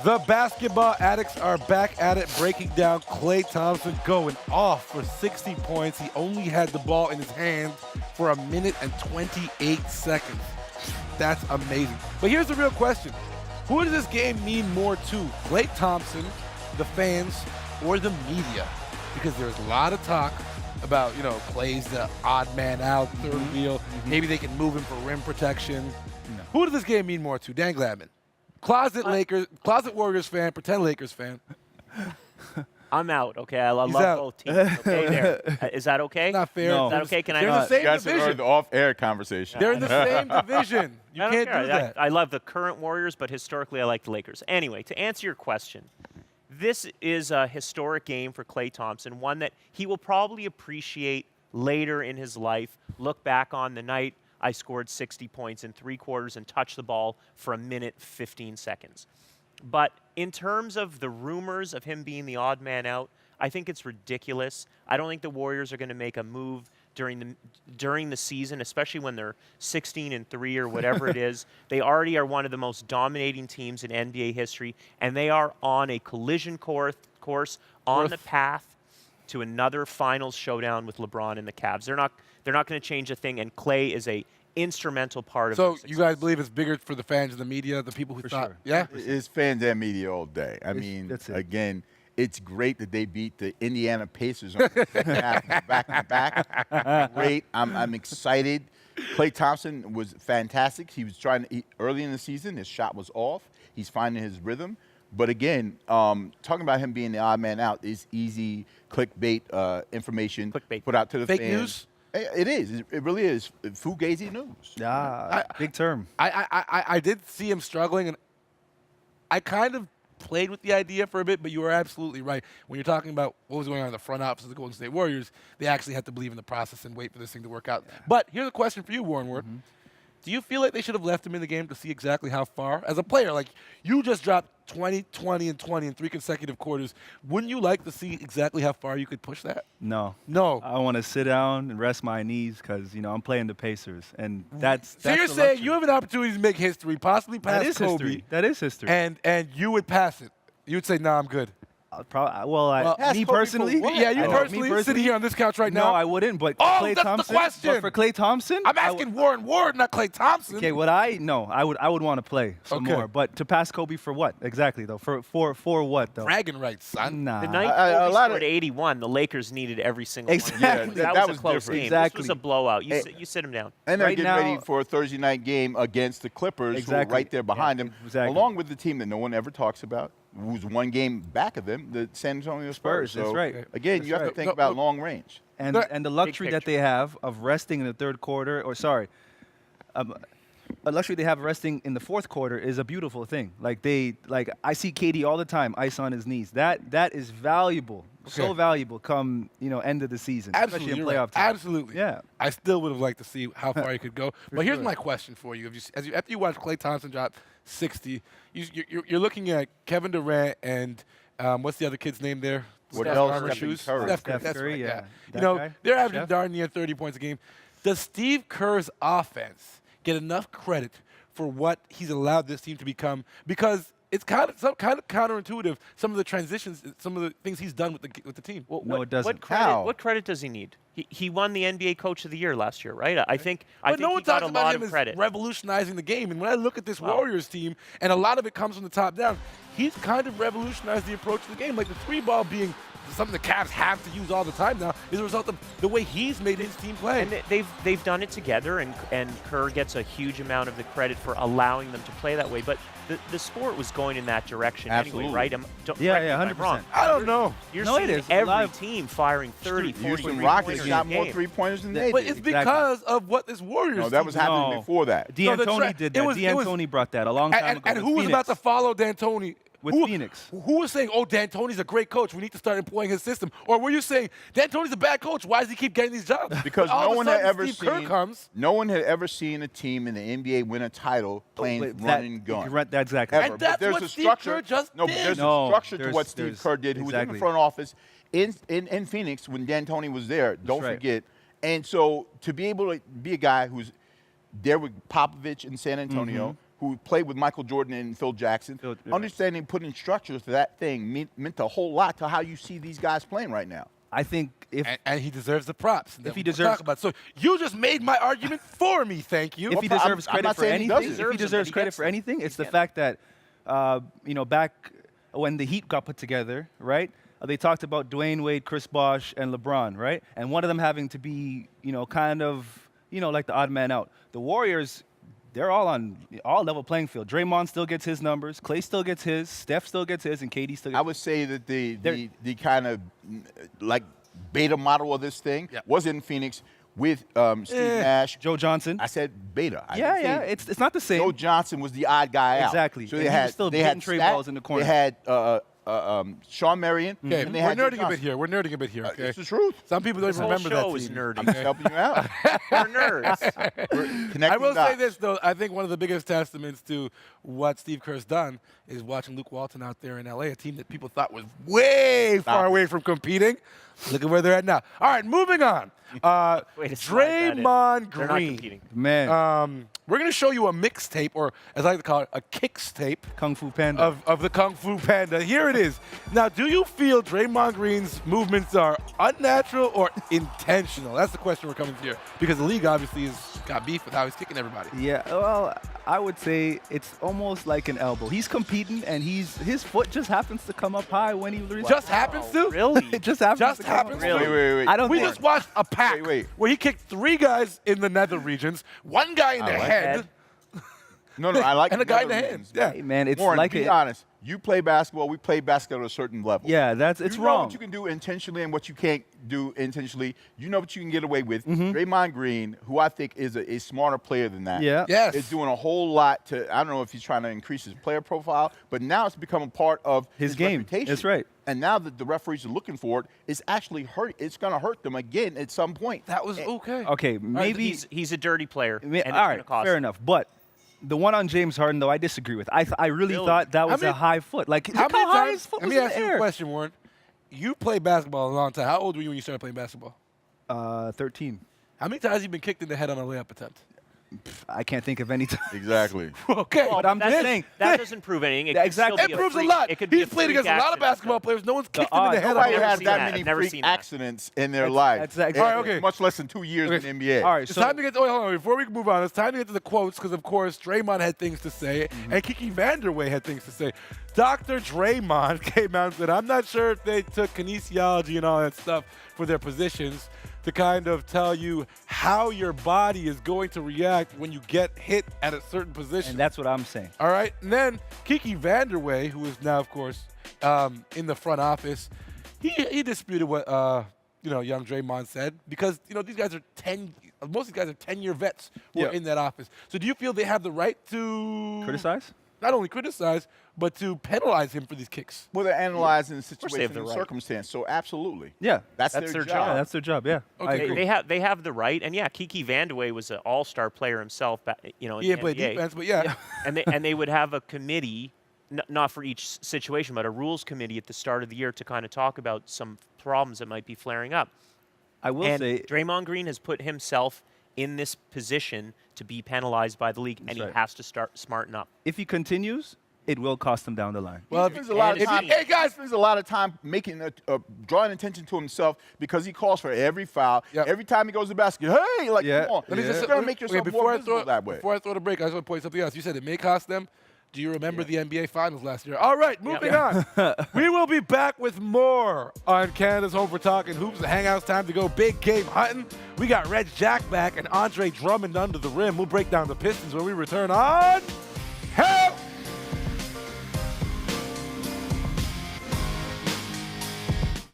The basketball addicts are back at it, breaking down Klay Thompson going off for 60 points. He only had the ball in his hand for 1 minute and 28 seconds. That's amazing. But here's the real question. Who does this game mean more to? Klay Thompson, the fans, or the media? Because there's a lot of talk about, Klay's the odd man out, third wheel. Maybe they can move him for rim protection. No. Who does this game mean more to? Dan Gladman. Closet Warriors fan, pretend Lakers fan. I'm out, okay? I love both teams, okay? There. Is that okay? Not fair. No. Is that okay? Can I They're in the same you guys division. heard the off-air conversation. They're in the same division. You can't do that. I love the current Warriors, but historically I like the Lakers. Anyway, to answer your question, this is a historic game for Klay Thompson, one that he will probably appreciate later in his life, look back on the night I scored 60 points in 3 quarters and touched the ball for 1 minute, 15 seconds. But in terms of the rumors of him being the odd man out, I think it's ridiculous. I don't think the Warriors are going to make a move during the season, especially when they're 16-3 or whatever it is. They already are one of the most dominating teams in NBA history, and they are on a collision course on the path to another finals showdown with LeBron and the Cavs. They're not going to change a thing, and Klay is a instrumental part of So you guys believe it's bigger for the fans and the media, the people who thought, sure. Yeah? It's fans and media all day. I mean, again, it's great that they beat the Indiana Pacers on the second half back-to-back. Great. I'm excited. Klay Thompson was fantastic. He was early in the season, his shot was off. He's finding his rhythm. But again, talking about him being the odd man out is easy clickbait information put out to the Fake fans. news? It is. It really is. Fugazi news. Yeah, big term. I did see him struggling, and I kind of played with the idea for a bit, but you were absolutely right. When you're talking about what was going on in the front office of the Golden State Warriors, they actually had to believe in the process and wait for this thing to work out. Yeah. But here's a question for you, Warren Ward. Do you feel like they should have left him in the game to see exactly how far? As a player, like you just dropped 20, 20, and 20 in 3 consecutive quarters. Wouldn't you like to see exactly how far you could push that? No. No. I want to sit down and rest my knees because, I'm playing the Pacers. And that's So you're saying you have an opportunity to make history, possibly pass That is Kobe. history. That is history. And you would pass it. You would say, nah, I'm good. Me personally? Yeah, you personally sitting here on this couch right now. No, I wouldn't. But Oh, Klay that's Thompson. the question. But for Klay Thompson, I'm asking Warren Ward, not Klay Thompson. Okay, I would want to play some more. But to pass Kobe for what exactly though? For what though? Bragging rights, son. Nah. The night Kobe scored 81, the Lakers needed every single Exactly. one. That was a close different. game. Exactly. This was a blowout. You sit him down. And they're Right getting now- ready for a Thursday night game against the Clippers, who are right there behind them, along with the team that no one ever talks about, who's one game back of them, the San Antonio Spurs. That's So, right. Again, you have to think about long range. And the luxury that they have of resting in the third quarter, a luxury they have resting in the fourth quarter is a beautiful thing. I see KD all the time, ice on his knees. That is valuable, so valuable come end of the season, Absolutely, especially in you're playoff right. time. Absolutely. Yeah. I still would have liked to see how far you could go. But here's my question for you: after you watch Klay Thompson drop 60, you're looking at Kevin Durant and what's the other kid's name there? What Steph else? Armor Stephen shoes. Curry. Steph Steph that's Curry, right, yeah. That You know, guy? they're averaging Chef? darn near 30 points a game. Does Steve Kerr's offense get enough credit for what he's allowed this team to become? Because it's kind of counterintuitive. Some of the transitions, some of the things he's done with the team. No, it doesn't. What credit does he need? He won the NBA Coach of the Year last year, right? I think But no he one got talks a about lot him of as credit. revolutionizing the game. And when I look at this Warriors team, and a lot of it comes from the top down, he's kind of revolutionized the approach to the game. Like the 3-ball being something the Cavs have to use all the time now is a result of the way he's made his team play. And they've done it together, and Kerr gets a huge amount of the credit for allowing them to play that way. But the sport was going in that direction anyway, right? Yeah, 100%. I don't know. You're No, seeing it is. every team firing 30, 40 Houston Rockets three-pointers shot a more game. three-pointers than they But did. it's because of what this Warriors No, that was happening No. before that. D'Antoni did that. D'Antoni brought that a long time ago. And with who was Phoenix. about to follow D'Antoni? With Phoenix. Who was saying, oh, D'Antoni's a great coach, we need to start employing his system? Or were you saying, D'Antoni's a bad coach, why does he keep getting these jobs? Because all no of a one had sudden, ever Steve Kerr seen comes. no one had ever seen a team in the NBA win a title playing run and gun. That's exactly. Ever. And that's But there's what a Steve structure. Kerr just no, did. but there's No, a structure to there's- what Steve there's- Kerr did, who was in the exactly. front office in Phoenix when D'Antoni was there. Don't right. forget. And so to be able to be a guy who's there with Popovich in San Antonio, who played with Michael Jordan and Phil Jackson, understanding putting structures to that thing meant a whole lot to how you see these guys playing right now. I think if and he deserves the props. If he deserves, talk about. So you just made my argument for me. Thank you. If he deserves credit for anything, it's the fact that back when the Heat got put together, right? They talked about Dwayne Wade, Chris Bosh, and LeBron, right? And one of them having to be, kind of, like the odd man out. The Warriors, they're all on level playing field. Draymond still gets his numbers. Clay still gets his. Steph still gets his, and KD still gets his. I would say that the kind of like beta model of this thing was in Phoenix with Steve Nash, Joe Johnson. I said beta. It's not the same. Joe Johnson was the odd guy out. Exactly. So they had trade balls in the corner. They had Sean Marion. Okay, and they we're had nerding Joe a bit here. We're nerding a bit here. Okay, it's the truth. Some people don't even remember that show is team. nerdy. I'm just helping you out. We're nerds. I will say this, though. I think one of the biggest testaments to what Steve Kerr's done is watching Luke Walton out there in L.A., a team that people thought was way far away from competing. Look at where they're at now. All right, moving on. Draymond Green. Man. We're going to show you a mixtape, or as I like to call it, a kicks tape. Kung Fu Panda. Of the Kung Fu Panda. Here it is. Now, do you feel Draymond Green's movements are unnatural or intentional? That's the question we're coming to here. Because the league obviously has got beef with how he's kicking everybody. Yeah, well, I would say it's almost like an elbow. He's competing, and his foot just happens to come up high when he releases. Just happens to? Really? It just happens to come up. Wait. I don't We think. just watched a pack where he kicked 3 guys in the nether regions, 1 guy in the head. No, I like and a guy in the hand. Yeah. Hey, man, it's Warren, like be honest. You play basketball. We play basketball at a certain level. Yeah, it's you know wrong. what you can do intentionally and what you can't do intentionally. You know what you can get away with. Draymond Green, who I think is a smarter player than that, Yes. is doing a whole lot to, I don't know if he's trying to increase his player profile, but now it's become a part of his game. reputation. That's right. And now that the referees are looking for it, it's actually it's going to hurt them again at some point. That was okay. Okay, maybe He's a dirty player. And it's all gonna right, cost fair him. enough. But the one on James Harden, though, I disagree with. I really thought that was a high foot. Like, How look many how high times? his foot Let was me in ask the you a air. question, Warren. You played basketball a long time. How old were you when you started playing basketball? 13. How many times have you been kicked in the head on a layup attempt? I can't think of any time. Exactly. Okay. But I'm just saying. That doesn't prove anything. It Exactly. could It still be proves a freak- lot. It could be He's played against a lot of basketball players. No one's kicked him in the head on Nobody a never has seen that that. many Never freak seen that. accidents in their life. That's All right, okay. Much less than 2 years Okay. in the NBA. All right, It's so time to get. Hold on. Before we move on, it's time to get to the quotes because, of course, Draymond had things to say, and Kiki Vanderway had things to say. Dr. Draymond came out and said, "I'm not sure if they took kinesiology and all that stuff for their positions to kind of tell you how your body is going to react when you get hit at a certain position." and that's what I'm saying. All right. And then Kiki Vanderway, who is now, of course, in the front office, he disputed what young Draymond said because these guys are most of these guys are 10-year vets who are in that office. So do you feel they have the right to Criticize? not only criticize but to penalize him for these kicks? Well, they're analyzing the they situation have the and right. circumstance, so absolutely. Yeah. That's their their job. Yeah, that's their job. Yeah. Okay, I agree. cool. They have the right, and Kiki Vandeweghe was an all-star player himself. In He didn't play the NBA. defense, but yeah. and they would have a committee, not for each situation, but a rules committee at the start of the year to kind of talk about some problems that might be flaring up. I will And say, Draymond Green has put himself in this position to be penalized by the league, and right. he has to start smarten up. if he continues, it will cost him down the line. Well, he spends a lot of time. Hey, guys, spends a lot of time making drawing attention to himself because he calls for every foul. Yep. Every time he goes to basket, hey, like Yeah. come on. Let me You're just gonna make yourself more visible that way. Before I throw the break, I just want to point something else. You said it may cost them. Do you remember the NBA Finals last year? All right, moving on. We will be back with more on Canada's Home for Talking Hoops. The Hangout's time to go big game hunting. We got Reg Jack back and Andre Drummond under the rim. We'll break down the Pistons when we return on